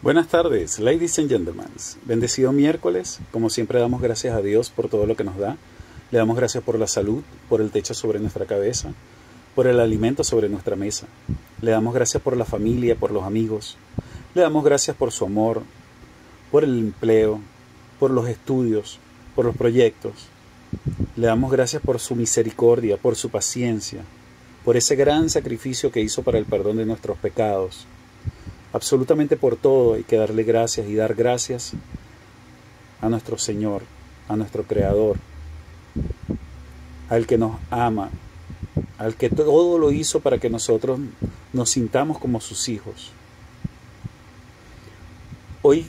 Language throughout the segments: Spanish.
Buenas tardes, ladies and gentlemen. Bendecido miércoles. Como siempre damos gracias a Dios por todo lo que nos da. Le damos gracias por la salud, por el techo sobre nuestra cabeza, por el alimento sobre nuestra mesa. Le damos gracias por la familia, por los amigos. Le damos gracias por su amor, por el empleo, por los estudios, por los proyectos. Le damos gracias por su misericordia, por su paciencia, por ese gran sacrificio que hizo para el perdón de nuestros pecados. Absolutamente por todo hay que darle gracias y dar gracias a nuestro Señor, a nuestro Creador, al que nos ama, al que todo lo hizo para que nosotros nos sintamos como sus hijos. Hoy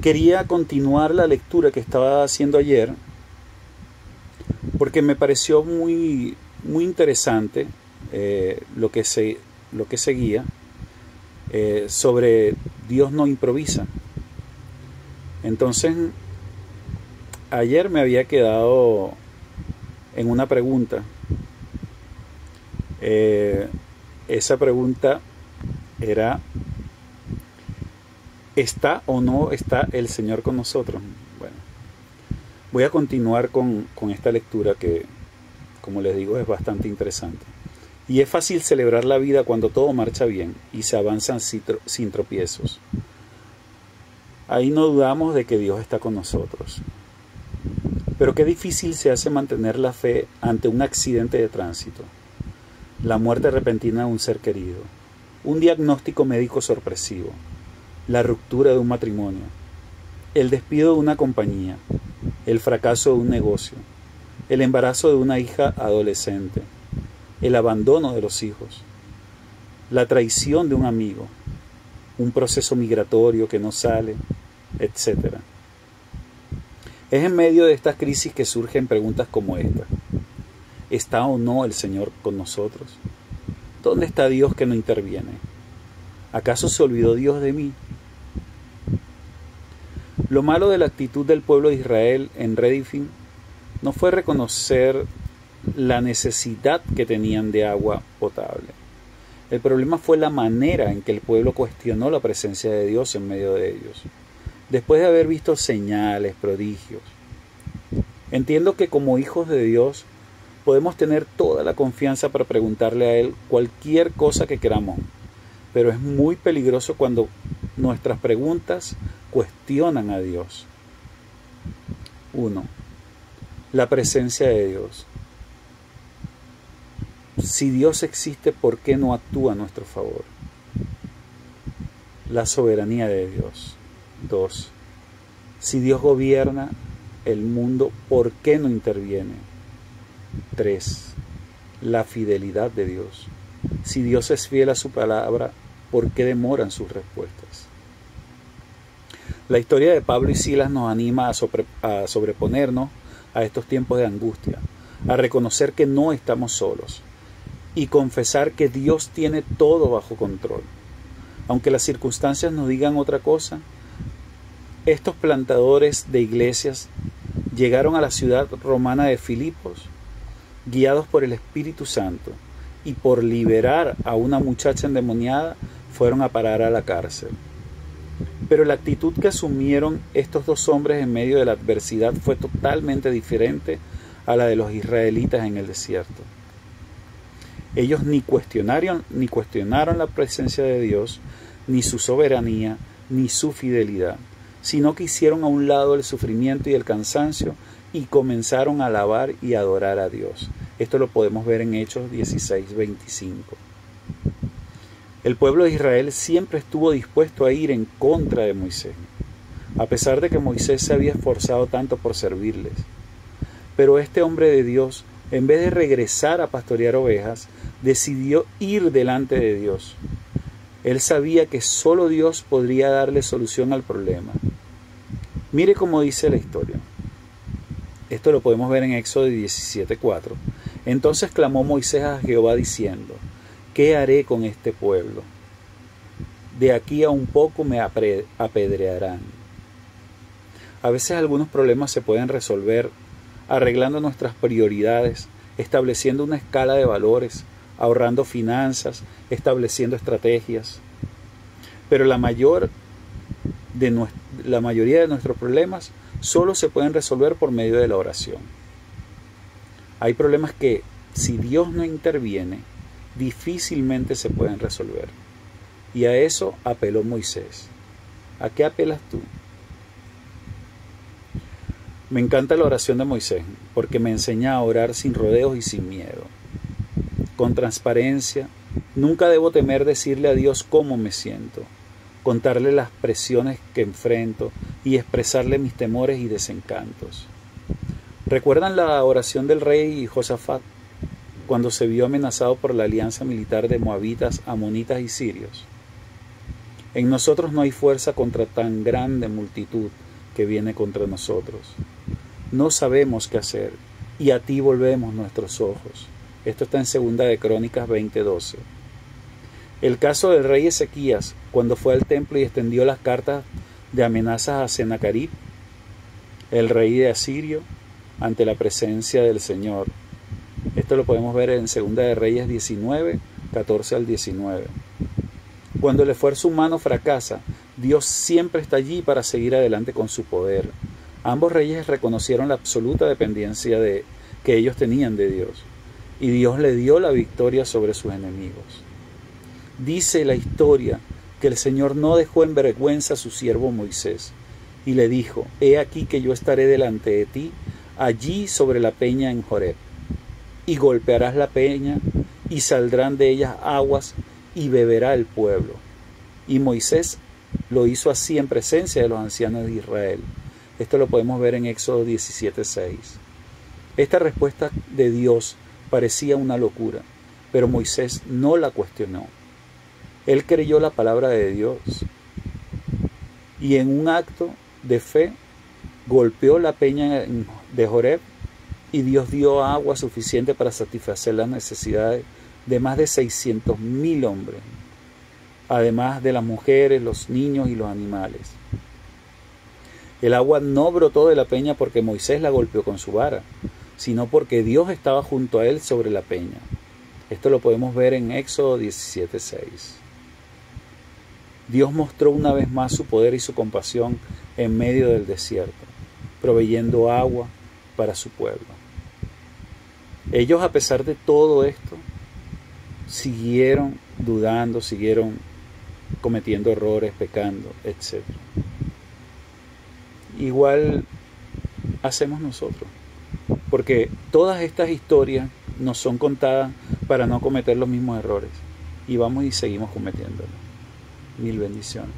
quería continuar la lectura que estaba haciendo ayer porque me pareció muy interesante lo que seguía. Sobre Dios no improvisa. Entonces, ayer me había quedado en una pregunta. Esa pregunta era: ¿está o no está el Señor con nosotros? Bueno, voy a continuar con esta lectura que, como les digo, es bastante interesante. Y es fácil celebrar la vida cuando todo marcha bien y se avanzan sin tropiezos. Ahí no dudamos de que Dios está con nosotros. Pero qué difícil se hace mantener la fe ante un accidente de tránsito, la muerte repentina de un ser querido, un diagnóstico médico sorpresivo, la ruptura de un matrimonio, el despido de una compañía, el fracaso de un negocio, el embarazo de una hija adolescente, el abandono de los hijos, la traición de un amigo, un proceso migratorio que no sale, etc. Es en medio de estas crisis que surgen preguntas como esta: ¿está o no el Señor con nosotros? ¿Dónde está Dios que no interviene? ¿Acaso se olvidó Dios de mí? Lo malo de la actitud del pueblo de Israel en Redifim no fue reconocer la necesidad que tenían de agua potable. El problema fue la manera en que el pueblo cuestionó la presencia de Dios en medio de ellos, después de haber visto señales, prodigios. Entiendo que como hijos de Dios podemos tener toda la confianza para preguntarle a Él cualquier cosa que queramos, pero es muy peligroso cuando nuestras preguntas cuestionan a Dios. 1. La presencia de Dios. Si Dios existe, ¿por qué no actúa a nuestro favor? La soberanía de Dios. 2. Si Dios gobierna el mundo, ¿por qué no interviene? 3. La fidelidad de Dios. Si Dios es fiel a su palabra, ¿por qué demoran sus respuestas? La historia de Pablo y Silas nos anima a sobreponernos a estos tiempos de angustia, a reconocer que no estamos solos y confesar que Dios tiene todo bajo control. Aunque las circunstancias nos digan otra cosa, estos plantadores de iglesias llegaron a la ciudad romana de Filipos, guiados por el Espíritu Santo, y por liberar a una muchacha endemoniada fueron a parar a la cárcel. Pero la actitud que asumieron estos dos hombres en medio de la adversidad fue totalmente diferente a la de los israelitas en el desierto. Ellos ni cuestionaron la presencia de Dios, ni su soberanía, ni su fidelidad, sino que hicieron a un lado el sufrimiento y el cansancio y comenzaron a alabar y adorar a Dios. Esto lo podemos ver en Hechos 16:25. El pueblo de Israel siempre estuvo dispuesto a ir en contra de Moisés, a pesar de que Moisés se había esforzado tanto por servirles. Pero este hombre de Dios, en vez de regresar a pastorear ovejas, decidió ir delante de Dios. Él sabía que solo Dios podría darle solución al problema. Mire cómo dice la historia. Esto lo podemos ver en Éxodo 17:4. Entonces clamó Moisés a Jehová diciendo: ¿qué haré con este pueblo? De aquí a un poco me apedrearán. A veces algunos problemas se pueden resolver arreglando nuestras prioridades, estableciendo una escala de valores, ahorrando finanzas, estableciendo estrategias. Pero la mayor la mayoría de nuestros problemas solo se pueden resolver por medio de la oración. Hay problemas que, si Dios no interviene, difícilmente se pueden resolver. Y a eso apeló Moisés. ¿A qué apelas tú? Me encanta la oración de Moisés porque me enseña a orar sin rodeos y sin miedo. Con transparencia, nunca debo temer decirle a Dios cómo me siento, contarle las presiones que enfrento y expresarle mis temores y desencantos. ¿Recuerdan la oración del rey Josafat cuando se vio amenazado por la alianza militar de moabitas, amonitas y sirios? En nosotros no hay fuerza contra tan grande multitud que viene contra nosotros. No sabemos qué hacer y a ti volvemos nuestros ojos. Esto está en 2 de Crónicas 20:12. El caso del rey Ezequías, cuando fue al templo y extendió las cartas de amenazas a Sennacherib, el rey de Asirio, ante la presencia del Señor. Esto lo podemos ver en 2 de Reyes 19, 14 al 19. Cuando el esfuerzo humano fracasa, Dios siempre está allí para seguir adelante con su poder. Ambos reyes reconocieron la absoluta dependencia que ellos tenían de Dios, y Dios le dio la victoria sobre sus enemigos. Dice la historia que el Señor no dejó en vergüenza a su siervo Moisés, y le dijo: «He aquí que yo estaré delante de ti, allí sobre la peña en Joreb, y golpearás la peña, y saldrán de ellas aguas, y beberá el pueblo». Y Moisés lo hizo así en presencia de los ancianos de Israel. Esto lo podemos ver en Éxodo 17:6. Esta respuesta de Dios parecía una locura, pero Moisés no la cuestionó. Él creyó la palabra de Dios y en un acto de fe golpeó la peña de Joreb, y Dios dio agua suficiente para satisfacer las necesidades de más de 600,000 hombres, además de las mujeres, los niños y los animales. El agua no brotó de la peña porque Moisés la golpeó con su vara, sino porque Dios estaba junto a él sobre la peña. Esto lo podemos ver en Éxodo 17:6. Dios mostró una vez más su poder y su compasión en medio del desierto, proveyendo agua para su pueblo. Ellos, a pesar de todo esto, siguieron dudando, siguieron cometiendo errores, pecando, etc. Igual hacemos nosotros, porque todas estas historias nos son contadas para no cometer los mismos errores, y vamos y seguimos cometiéndolos. Mil bendiciones.